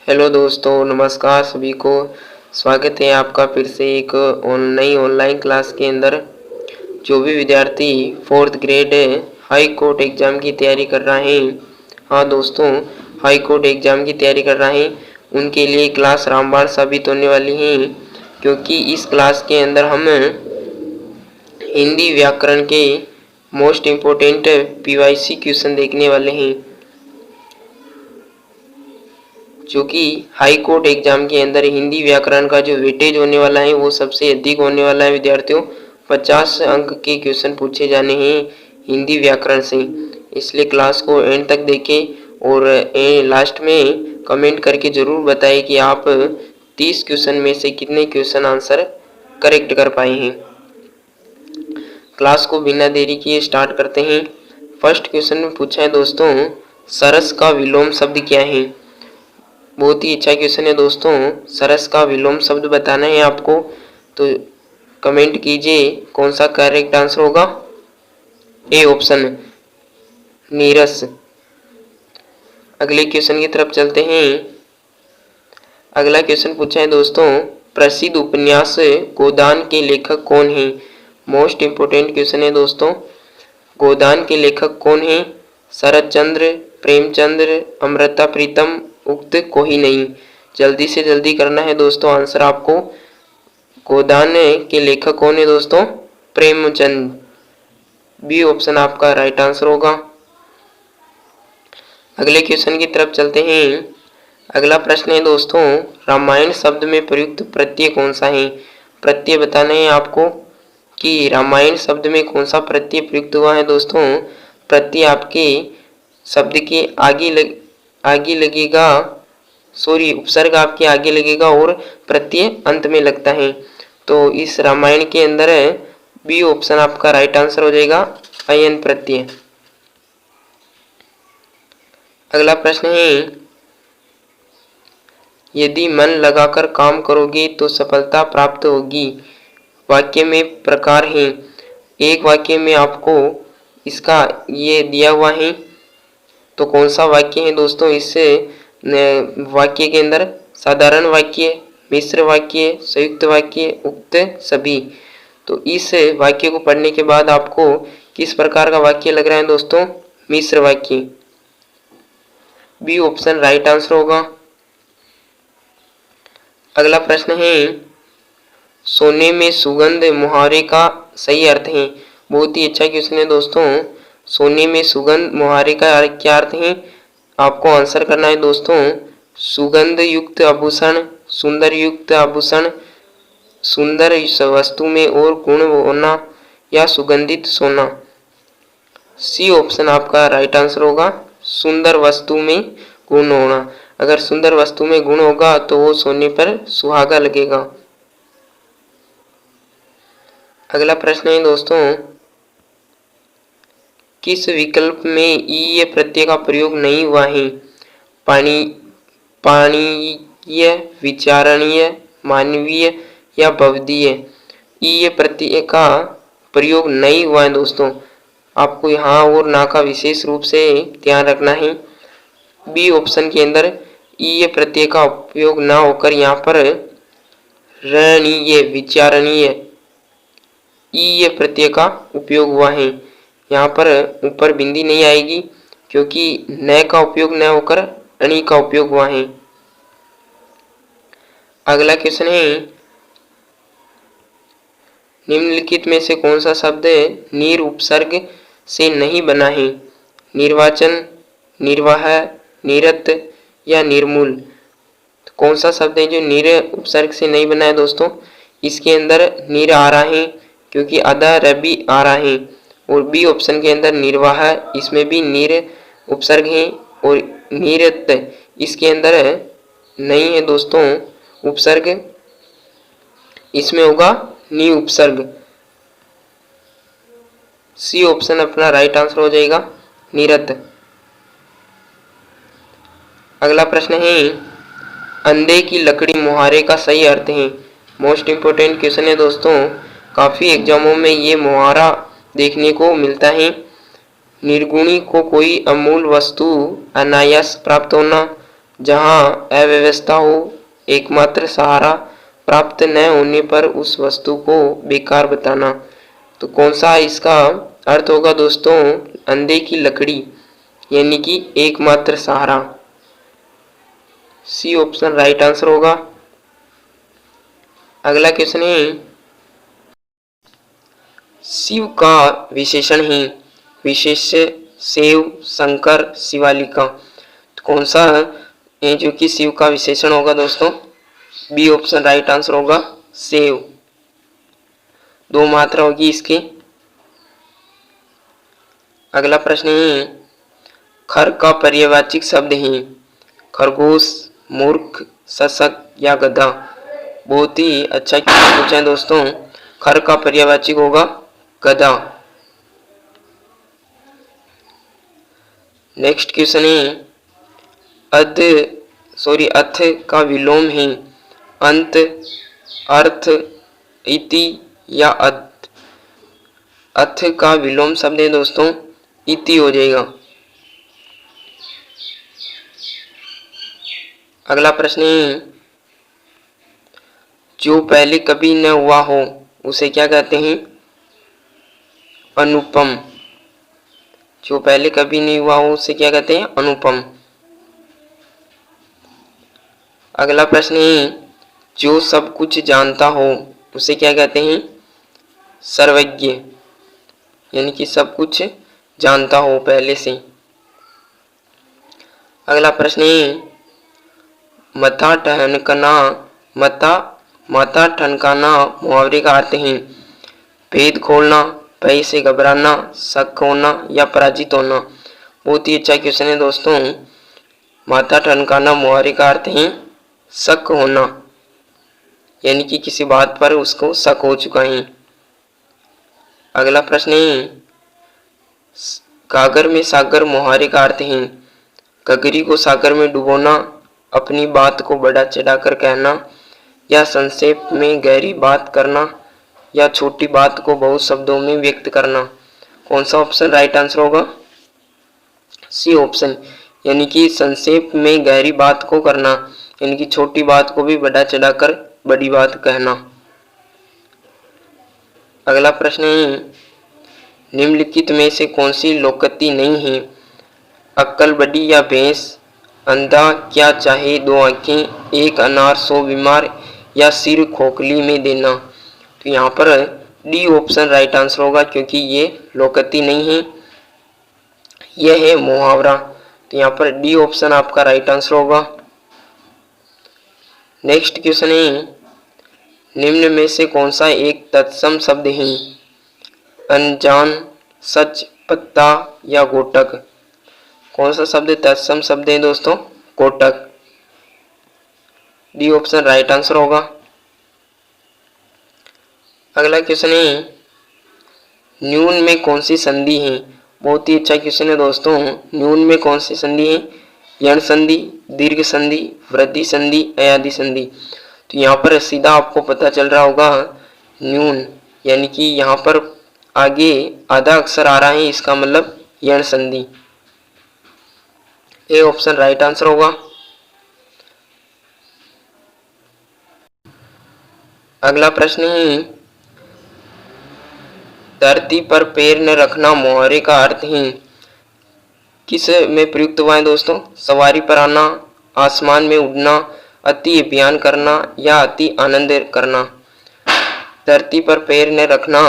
Hello दोस्तों, नमस्कार सभी को। स्वागत है आपका फिर से एक नई ऑनलाइन क्लास के अंदर। जो भी विद्यार्थी 4th grade high court exam की तैयारी कर रहे हैं, हाँ दोस्तों, हाई कोर्ट एग्ज़ाम की तैयारी कर रहे हैं, उनके लिए क्लास रामबाण साबित होने वाली है। क्योंकि इस क्लास के अंदर हम हिंदी व्याकरण के मोस्ट इम्पोर्टेंट PYC क्वेश्चन देखने वाले हैं, जो कि हाई कोर्ट एग्जाम के अंदर हिंदी व्याकरण का जो वेटेज होने वाला है वो सबसे अधिक होने वाला है। विद्यार्थियों, 50 अंक के क्वेश्चन पूछे जाने हैं हिंदी व्याकरण से, इसलिए क्लास को एंड तक देखें और लास्ट में कमेंट करके ज़रूर बताएं कि आप 30 क्वेश्चन में से कितने क्वेश्चन आंसर करेक्ट कर पाए हैं। क्लास को बिना देरी किए स्टार्ट करते हैं। फर्स्ट क्वेश्चन में पूछा है दोस्तों, सरस का विलोम शब्द क्या है। बहुत ही अच्छा क्वेश्चन है दोस्तों। सरस का विलोम शब्द बताना है आपको, तो कमेंट कीजिए कौन सा करेक्ट आंसर होगा। ए ऑप्शन, नीरस। अगले क्वेश्चन की तरफ चलते हैं। अगला क्वेश्चन पूछा है दोस्तों, प्रसिद्ध उपन्यास गोदान के लेखक कौन है। मोस्ट इम्पोर्टेंट क्वेश्चन है दोस्तों। गोदान के लेखक कौन है। शरत चंद्र, प्रेमचंद्र, अमृता प्रीतम, उक्त कोई नहीं। जल्दी से जल्दी करना है दोस्तों आंसर आपको। गोदान के लेखक कौन है दोस्तों, प्रेमचंद। बी ऑप्शन आपका राइट आंसर होगा। अगले क्वेश्चन की तरफ चलते हैं। अगला प्रश्न है दोस्तों, रामायण शब्द में प्रयुक्त प्रत्यय कौन सा है। प्रत्यय बताना है आपको कि रामायण शब्द में कौन सा प्रत्यय प्रयुक्त हुआ है दोस्तों। प्रत्यय आपके शब्द के आगे लगेगा, उपसर्ग आपके आगे लगेगा और प्रत्यय अंत में लगता है। तो इस रामायण के अंदर बी ऑप्शन आपका राइट आंसर हो जाएगा, अयन प्रत्यय। अगला प्रश्न है, यदि मन लगाकर काम करोगे तो सफलता प्राप्त होगी। वाक्य में प्रकार है। एक वाक्य में आपको इसका ये दिया हुआ है, तो कौन सा वाक्य है दोस्तों। इससे वाक्य के अंदर साधारण वाक्य, मिश्र वाक्य, संयुक्त वाक्य, उक्त सभी। तो इस वाक्य को पढ़ने के बाद आपको किस प्रकार का वाक्य लग रहा है दोस्तों, मिश्र वाक्य। बी ऑप्शन राइट आंसर होगा। अगला प्रश्न है, सोने में सुगंध मुहावरे का सही अर्थ है। बहुत ही अच्छा क्वेश्चन है दोस्तों। सोने में सुगंध मुहावरे का क्या अर्थ है, आपको आंसर करना है दोस्तों। सुगंध युक्त आभूषण, सुंदर युक्त आभूषण, सुंदर वस्तु में और गुण होना या सुगंधित सोना। सी ऑप्शन आपका राइट आंसर होगा, सुंदर वस्तु में गुण होना। अगर सुंदर वस्तु में गुण होगा तो वो सोने पर सुहागा लगेगा। अगला प्रश्न है दोस्तों, किस विकल्प में ईय प्रत्यय का प्रयोग नहीं हुआ है। पाणीय, विचारणीय, मानवीय या भवदीय। ईय प्रत्यय का प्रयोग नहीं हुआ है दोस्तों। आपको यहाँ और ना का विशेष रूप से ध्यान रखना है। बी ऑप्शन के अंदर ईय प्रत्यय का उपयोग ना होकर यहाँ पर रणीय, विचारणीय, ईय प्रत्यय का उपयोग हुआ है। यहाँ पर ऊपर बिंदी नहीं आएगी क्योंकि न का उपयोग न होकर अणी का उपयोग हुआ है। अगला क्वेश्चन है, निम्नलिखित में से कौन सा शब्द नीर उपसर्ग से नहीं बना है। निर्वाचन, निर्वाह, निरत या निर्मूल। तो कौन सा शब्द है जो नीर उपसर्ग से नहीं बना है दोस्तों। इसके अंदर नीर आ रहा है क्योंकि अदा रबी आ रहा है। और बी ऑप्शन के अंदर निर्वाह, इसमें भी नीर उपसर्ग है। और निरत इसके अंदर नहीं है दोस्तों उपसर्ग, इसमें होगा नी उपसर्ग। सी ऑप्शन अपना राइट आंसर हो जाएगा, निरत। अगला प्रश्न है, अंधे की लकड़ी मुहावरे का सही अर्थ है। मोस्ट इम्पोर्टेंट क्वेश्चन है दोस्तों। काफ़ी एग्जामों में ये मुहावरा देखने को मिलता है। निर्गुणी को कोई अमूल वस्तु अनायास प्राप्त होना, जहाँ अव्यवस्था हो, एकमात्र सहारा प्राप्त न होने पर उस वस्तु को बेकार बताना। तो कौन सा इसका अर्थ होगा दोस्तों? अंधे की लकड़ी, यानी कि एकमात्र सहारा। सी ऑप्शन राइट आंसर होगा। अगला क्वेश्चन है, शिव का विशेषण है। विशेष्य शिव, शंकर, शिवालिका। तो कौन सा है जो कि शिव का विशेषण होगा दोस्तों? बी ऑप्शन राइट आंसर होगा, शिव। दो मात्रा होगी इसकी। अगला प्रश्न है, खर का पर्यायवाची शब्द है। खरगोश, मूर्ख, शशक या गधा। बहुत ही अच्छा क्वेश्चन पूछा है दोस्तों। खर का पर्यायवाची होगा गधा। नेक्स्ट क्वेश्चन है, अथ का विलोम है। अंत, अर्थ, इति या अथ। अथ का विलोम शब्द है दोस्तों, इति हो जाएगा। अगला प्रश्न है, जो पहले कभी न हुआ हो उसे क्या कहते हैं? अनुपम। जो पहले कभी नहीं हुआ हो उसे क्या कहते हैं? अनुपम। अगला प्रश्न है, जो सब कुछ जानता हो उसे क्या कहते हैं? सर्वज्ञ, यानी कि सब कुछ जानता हो पहले से। अगला प्रश्न है, मथा ठनकना, माथा ठनकाना मुहावरे का अर्थ है। भेद खोलना, भय से घबराना, शक होना या पराजित होना। बहुत ही अच्छा क्वेश्चन है दोस्तों। माथा ठनकाना मुहावरे का अर्थ है शक होना, यानी कि किसी बात पर उसको शक हो चुका है। अगला प्रश्न है, गागर में सागर मुहावरे का अर्थ है। गगरी को सागर में डुबोना, अपनी बात को बढ़ा चढ़ाकर कहना, या संक्षेप में गहरी बात करना, या छोटी बात को बहुत शब्दों में व्यक्त करना। कौन सा ऑप्शन राइट आंसर होगा? सी ऑप्शन, यानी कि संक्षेप में गहरी बात को करना, यानी कि छोटी बात को भी बढ़ा चढ़ाकर बड़ी बात कहना। अगला प्रश्न है, निम्नलिखित में से कौन सी लोकोक्ति नहीं है? अक्कल बड़ी या भैंस, अंधा क्या चाहे दो आंखें, एक अनार 100 बीमार, या सिर खोखली में देना। तो यहाँ पर डी ऑप्शन राइट आंसर होगा, क्योंकि ये लोकोक्ति नहीं है, यह है मुहावरा। तो यहाँ पर डी ऑप्शन आपका राइट आंसर होगा। नेक्स्ट क्वेश्चन है, निम्न में से कौन सा एक तत्सम शब्द है? अनजान, सच, पत्ता या गोटक। कौन सा शब्द तत्सम शब्द है दोस्तों? गोटक। डी ऑप्शन राइट आंसर होगा। अगला क्वेश्चन है, न्यून में कौन सी संधि है? बहुत ही अच्छा क्वेश्चन है दोस्तों। न्यून में कौन सी संधि है? यण संधि, दीर्घ संधि, वृद्धि संधि, अयादि संधि। तो यहाँ पर सीधा आपको पता चल रहा होगा न्यून, यानी कि यहाँ पर आगे आधा अक्षर आ रहा है, इसका मतलब यण संधि। ए ऑप्शन राइट आंसर होगा। अगला प्रश्न है, धरती पर पैर न रखना मुहावरे का अर्थ है। किस में प्रयुक्त हुआ है दोस्तों? सवारी पर आना, आसमान में उड़ना, अति अभियान करना, या अति आनंद करना। धरती पर पैर न रखना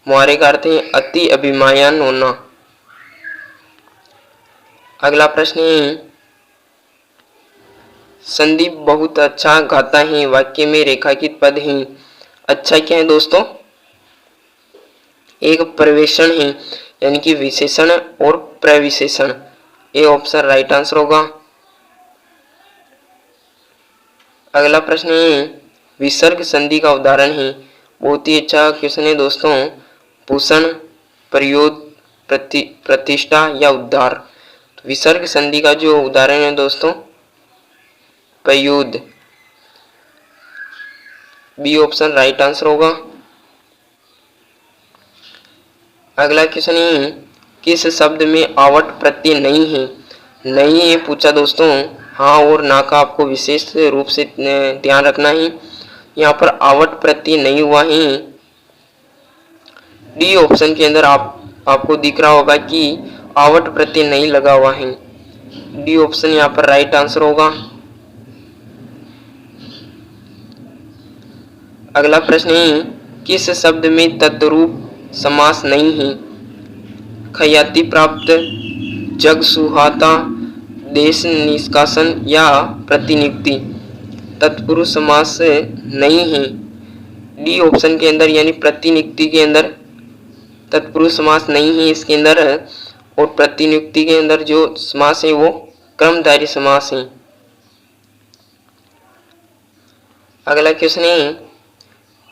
मुहावरे का अर्थ है अति अभिमान होना। अगला प्रश्न है, संदीप बहुत अच्छा गाता है वाक्य में रेखांकित पद है। अच्छा क्या है दोस्तों? एक प्रवेशण है, यानी कि विशेषण और प्रविशेषण। ए ऑप्शन राइट आंसर होगा। अगला प्रश्न है, विसर्ग संधि का उदाहरण है। बहुत ही अच्छा क्वेश्चन है दोस्तों। भूषण, प्रयोद, प्रतिष्ठा या उद्धार। तो विसर्ग संधि का जो उदाहरण है दोस्तों, प्रयोद। बी ऑप्शन राइट आंसर होगा। अगला क्वेश्चन है, किस शब्द में आवट प्रत्यय नहीं है? नहीं है पूछा दोस्तों, हाँ और ना का आपको विशेष रूप से ध्यान रखना है। यहाँ पर आवट प्रत्यय नहीं हुआ है। डी ऑप्शन के अंदर आपको दिख रहा होगा कि आवट प्रत्यय नहीं लगा हुआ है। डी ऑप्शन यहाँ पर राइट आंसर होगा। अगला प्रश्न है, किस शब्द में तद्रूप समास नहीं है? ख्याति प्राप्त, जग सुहाता, देश निष्कासन या प्रतिनियुक्ति। तत्पुरुष समास नहीं है। डी ऑप्शन के अंदर यानी प्रतिनियुक्ति के अंदर तत्पुरुष समास नहीं है इसके अंदर, और प्रतिनियुक्ति के अंदर जो समास है वो क्रमधारी समास है। अगला क्वेश्चन है,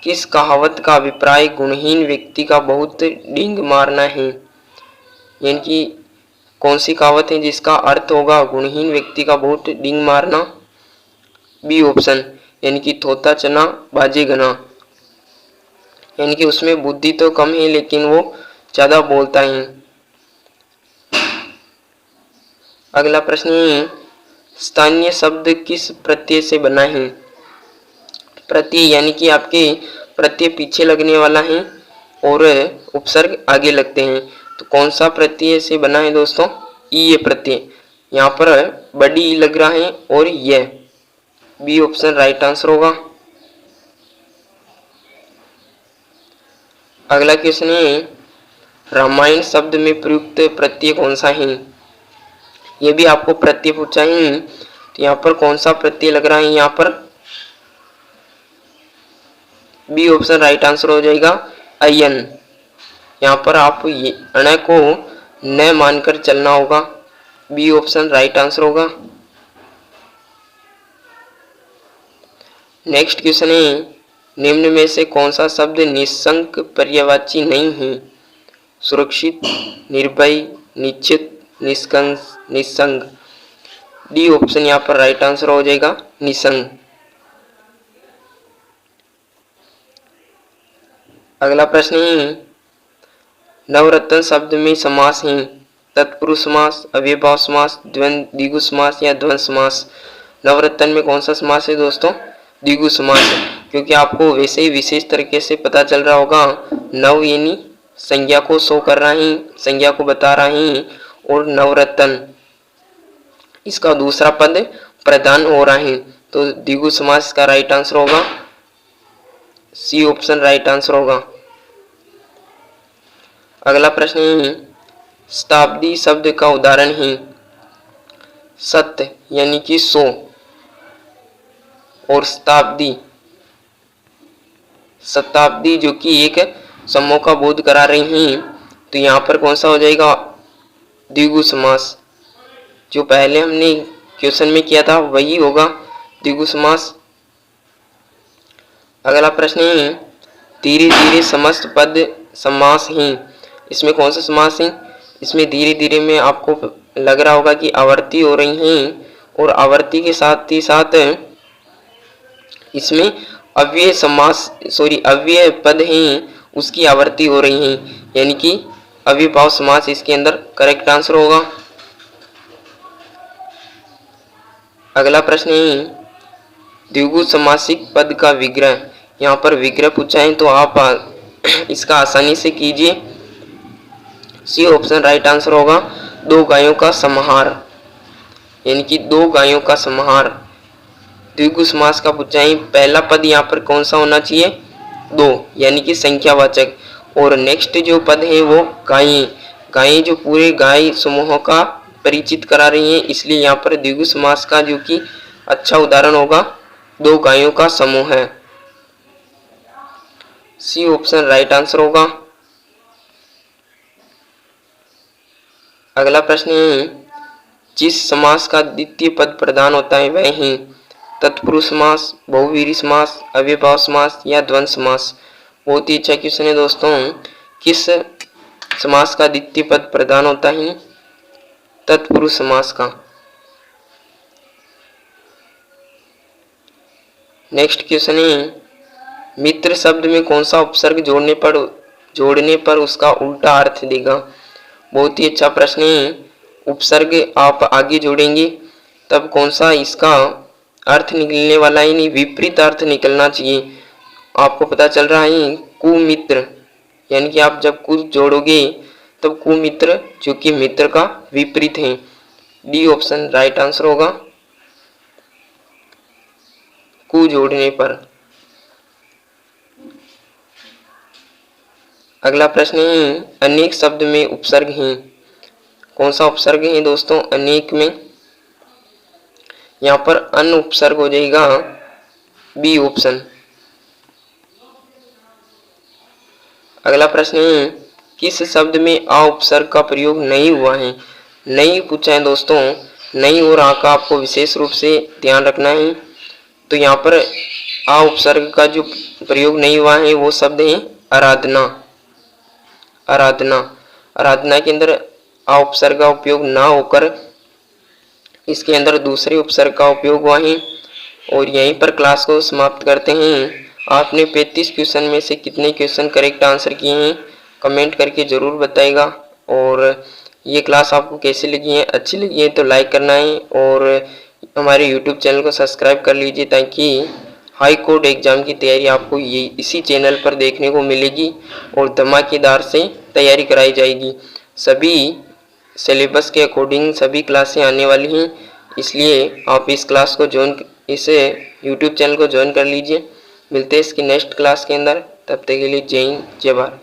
किस कहावत का अभिप्राय गुणहीन व्यक्ति का बहुत डींग मारना है? यानी कि कौन सी कहावत है जिसका अर्थ होगा गुणहीन व्यक्ति का बहुत डींग मारना? बी ऑप्शन, यानी कि थोथा चना बाजे गना। यानी कि उसमें बुद्धि तो कम है लेकिन वो ज्यादा बोलता है। अगला प्रश्न है, स्थानीय शब्द किस प्रत्यय से बना है? प्रत्यय यानी कि आपके प्रत्यय पीछे लगने वाला है और उपसर्ग आगे लगते हैं, तो कौन सा प्रत्यय से बना है दोस्तों? ये प्रत्यय। यहाँ पर बड़ी लग रहा है और यह। बी ऑप्शन राइट आंसर होगा। अगला क्वेश्चन है, रामायण शब्द में प्रयुक्त प्रत्यय कौन सा है? ये भी आपको प्रत्यय पूछा है, तो यहाँ पर कौन सा प्रत्यय लग रहा है? यहाँ पर बी ऑप्शन राइट आंसर हो जाएगा, अयन। यहाँ पर आप ये अण को न मानकर चलना होगा। बी ऑप्शन राइट आंसर होगा। नेक्स्ट क्वेश्चन है, निम्न में से कौन सा शब्द निशंक पर्यायवाची नहीं है? सुरक्षित, निर्भय, निश्चित, निसंग। डी ऑप्शन यहाँ पर राइट आंसर हो जाएगा, निसंग। अगला प्रश्न है, नवरत्न शब्द में समास है? तत्पुरुष समास, अव्ययभाव समास, द्विगु समास या द्वंद्व समास। नवरत्न में कौन सा समास है दोस्तों? द्विगु समास है, क्योंकि आपको वैसे ही विशेष तरीके से पता चल रहा होगा। नव यानी संज्ञा को शो कर रहा है, संज्ञा को बता रहा है, और नवरत्न इसका दूसरा पद प्रधान हो रहा है, तो द्विगु समास का राइट आंसर होगा। सी ऑप्शन राइट आंसर होगा। अगला प्रश्न है, शताब्दी शब्द का उदाहरण है? सत्य यानी कि 100 और शताब्दी जो कि एक समूह का बोध करा रही हैं, तो यहाँ पर कौन सा हो जाएगा? द्विगु समास। जो पहले हमने क्वेश्चन में किया था वही होगा, द्विगु समास। अगला प्रश्न है, धीरे धीरे समस्त पद समास हैं? इसमें कौन सा समास है? इसमें धीरे धीरे में आपको लग रहा होगा कि आवर्ती हो रही हैं, और आवर्ती के साथ ही साथ इसमें अव्यय पद हैं उसकी आवर्ती हो रही हैं, यानी कि अव्ययभाव समास इसके अंदर करेक्ट आंसर होगा। अगला प्रश्न है, द्विगु समासिक पद का विग्रह। यहाँ पर विग्रह पूछा है तो आप इसका आसानी से कीजिए। सी ऑप्शन राइट आंसर होगा, 2 गायों का समाहार। यानी कि 2 गायों का समाहार। द्विगु समास का पूछा है, पहला पद यहाँ पर कौन सा होना चाहिए? 2, यानी कि संख्यावाचक, और नेक्स्ट जो पद है वो गायें। गायें जो पूरे गाय समूहों का परिचित करा रही हैं, इसलिए यहाँ पर द्विगु समास का जो कि अच्छा उदाहरण होगा 2 गायों का समूह है। सी ऑप्शन राइट आंसर होगा। अगला प्रश्न है, जिस समास का द्वितीय पद प्रधान होता है वह है? तत्पुरुष समास, बहुव्रीहि समास, अव्ययभाव समास या द्वंद्व समास। बहुत ही अच्छा क्वेश्चन है दोस्तों। किस समास का द्वितीय पद प्रधान होता है? तत्पुरुष समास का। नेक्स्ट क्वेश्चन है, मित्र शब्द में कौन सा उपसर्ग जोड़ने पर उसका उल्टा अर्थ देगा? बहुत ही अच्छा प्रश्न है। उपसर्ग आप आगे जोड़ेंगे तब कौन सा इसका अर्थ निकलने वाला है, यानी विपरीत अर्थ निकलना चाहिए। आपको पता चल रहा है कुमित्र, यानी कि आप जब कु जोड़ोगे तब कुमित्र जो कि मित्र का विपरीत है। डी ऑप्शन राइट आंसर होगा कु जोड़ने पर। अगला प्रश्न है अनेक शब्द में उपसर्ग हैं। कौन सा उपसर्ग है दोस्तों अनेक में? यहाँ पर अन उपसर्ग हो जाएगा बी ऑप्शन। अगला प्रश्न है किस शब्द में आ उपसर्ग का प्रयोग नहीं हुआ है? नहीं पूछा है दोस्तों, नहीं और आ का आपको विशेष रूप से ध्यान रखना है। तो यहाँ पर आ उपसर्ग का जो प्रयोग नहीं हुआ है वो शब्द है आराधना। आराधना, आराधना के अंदर आ उपसर्ग का उपयोग ना होकर इसके अंदर दूसरे उपसर्ग का उपयोग हुआ है। और यहीं पर क्लास को समाप्त करते हैं। आपने 35 क्वेश्चन में से कितने क्वेश्चन करेक्ट आंसर किए हैं कमेंट करके ज़रूर बताइएगा। और ये क्लास आपको कैसी लगी है, अच्छी लगी है तो लाइक करना है और हमारे यूट्यूब चैनल को सब्सक्राइब कर लीजिए ताकि हाई कोर्ट एग्ज़ाम की तैयारी आपको ये इसी चैनल पर देखने को मिलेगी और धमाकेदार से तैयारी कराई जाएगी। सभी सिलेबस के अकॉर्डिंग सभी क्लासें आने वाली हैं, इसलिए आप इस क्लास को इस यूट्यूब चैनल को ज्वाइन कर लीजिए। मिलते हैं इसकी नेक्स्ट क्लास के अंदर, तब तक के लिए जय हिंद जय भारत।